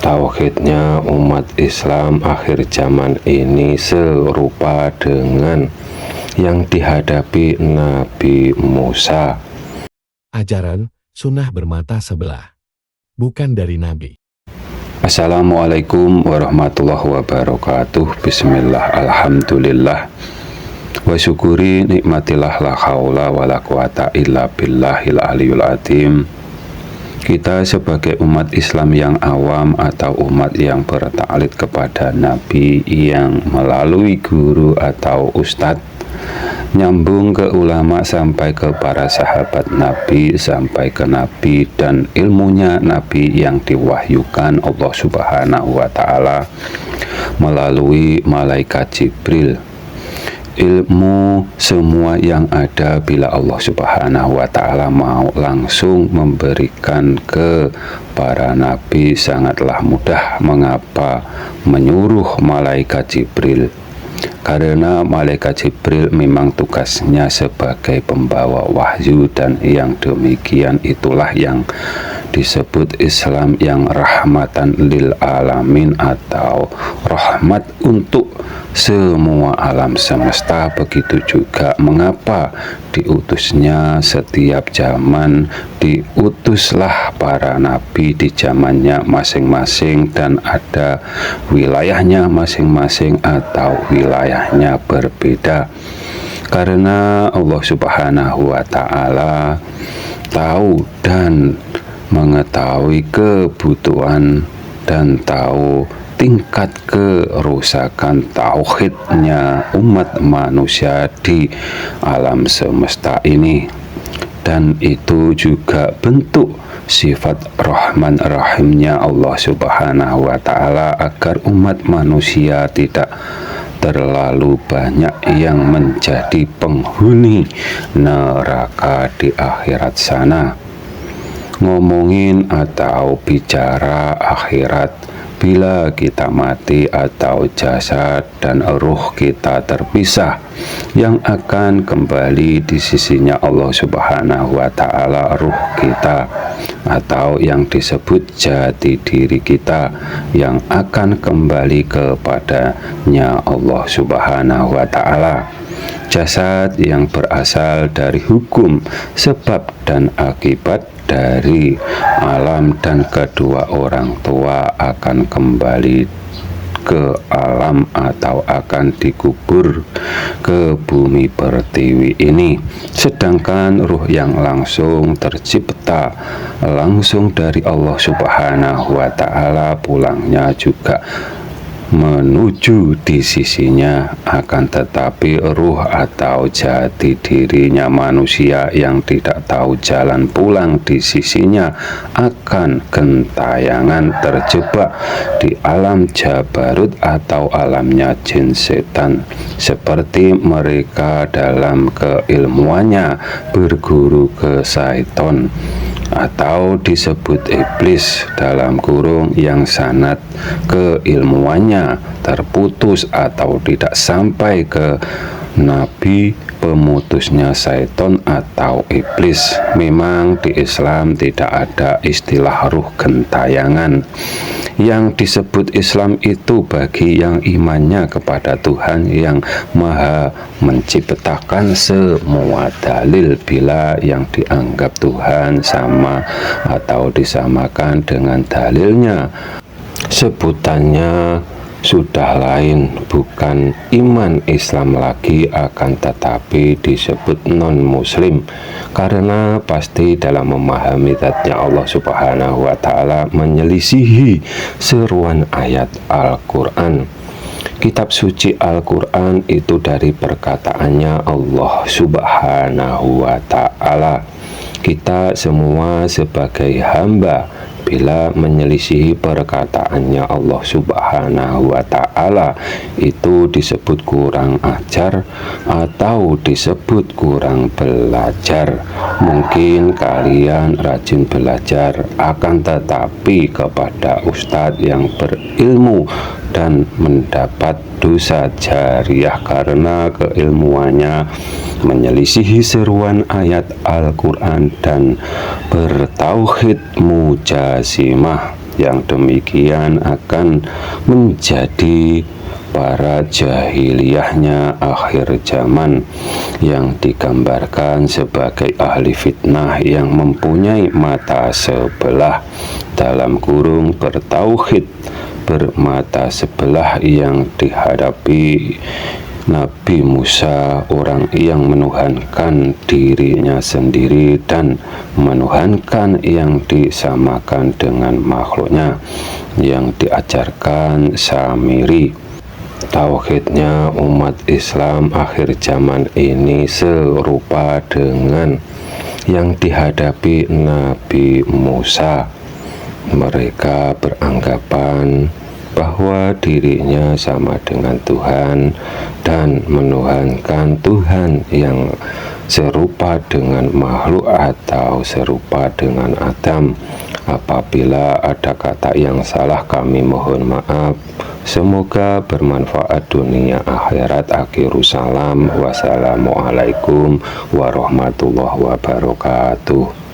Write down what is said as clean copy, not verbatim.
Tauhidnya umat Islam akhir zaman ini serupa dengan yang dihadapi Nabi Musa. Ajaran sunnah bermata sebelah, bukan dari Nabi. Assalamualaikum warahmatullahi wabarakatuh. Bismillah, alhamdulillah, wa syukuri nikmatillah, la haula wa la quwata illa billahil aliyul azim. Kita sebagai umat Islam yang awam atau umat yang bertaklid kepada Nabi yang melalui guru atau ustadz, nyambung ke ulama sampai ke para sahabat Nabi, sampai ke Nabi dan ilmunya Nabi yang diwahyukan Allah Subhanahu wa Ta'ala melalui malaikat Jibril. Ilmu semua yang ada bila Allah Subhanahu wa Ta'ala mau langsung memberikan ke para nabi sangatlah mudah. Mengapa menyuruh malaikat Jibril? Karena malaikat Jibril memang tugasnya sebagai pembawa wahyu, dan yang demikian itulah yang disebut Islam yang rahmatan lil alamin atau rahmat untuk semua alam semesta. Begitu juga mengapa diutusnya setiap zaman, diutuslah para nabi di zamannya masing-masing dan ada wilayahnya masing-masing atau wilayahnya berbeda. Karena Allah Subhanahu wa Ta'ala tahu dan mengetahui kebutuhan dan tahu tingkat kerusakan tauhidnya umat manusia di alam semesta ini, dan itu juga bentuk sifat Rahman Rahimnya Allah Subhanahu wa Ta'ala agar umat manusia tidak terlalu banyak yang menjadi penghuni neraka di akhirat sana. Ngomongin atau bicara akhirat, bila kita mati atau jasad dan ruh kita terpisah, yang akan kembali di sisinya Allah Subhanahu wa Ta'ala ruh kita, atau yang disebut jati diri kita, yang akan kembali kepadanya Allah Subhanahu wa Ta'ala. Jasad yang berasal dari hukum sebab dan akibat dari alam dan kedua orang tua akan kembali ke alam atau akan dikubur ke bumi pertiwi ini. Sedangkan ruh yang langsung tercipta langsung dari Allah Subhanahu wa Ta'ala pulangnya juga menuju di sisinya, akan tetapi ruh atau jati dirinya manusia yang tidak tahu jalan pulang di sisinya akan gentayangan terjebak di alam jabarut atau alamnya jin setan, seperti mereka dalam keilmuannya berguru ke syaiton atau disebut iblis dalam kurung yang sanad keilmuannya terputus atau tidak sampai ke nabi pemutusnya syaiton atau iblis. Memang di Islam tidak ada istilah ruh gentayangan. Yang disebut Islam itu bagi yang imannya kepada Tuhan yang maha menciptakan semua dalil. Bila yang dianggap Tuhan sama atau disamakan dengan dalilnya, sebutannya sudah lain, bukan iman Islam lagi, akan tetapi disebut non-muslim, karena pasti dalam memahami zatnya Allah Subhanahu wa Ta'ala menyelisihi seruan ayat Al-Quran. Kitab suci Al-Quran itu dari perkataannya Allah Subhanahu wa Ta'ala. Kita semua sebagai hamba bila menyelisihi perkataannya Allah Subhanahu wa Ta'ala itu disebut kurang ajar atau disebut kurang belajar. Mungkin kalian rajin belajar, akan tetapi kepada ustadz yang berilmu dan mendapat dosa jariah karena keilmuannya menyelisihi seruan ayat Al-Quran dan bertauhid mujasimah. Yang demikian akan menjadi para jahiliyahnya akhir zaman yang digambarkan sebagai ahli fitnah yang mempunyai mata sebelah dalam kurung bertauhid bermata sebelah yang dihadapi Nabi Musa, orang yang menuhankan dirinya sendiri dan menuhankan yang disamakan dengan makhluknya, yang diajarkan Samiri. Tauhidnya umat Islam akhir zaman ini serupa dengan yang dihadapi Nabi Musa. Mereka beranggapan bahwa dirinya sama dengan Tuhan dan menuhankan Tuhan yang serupa dengan makhluk atau serupa dengan Adam. Apabila ada kata yang salah, kami mohon maaf. Semoga bermanfaat dunia akhirat. Akhiru salam. Wassalamualaikum warahmatullahi wabarakatuh.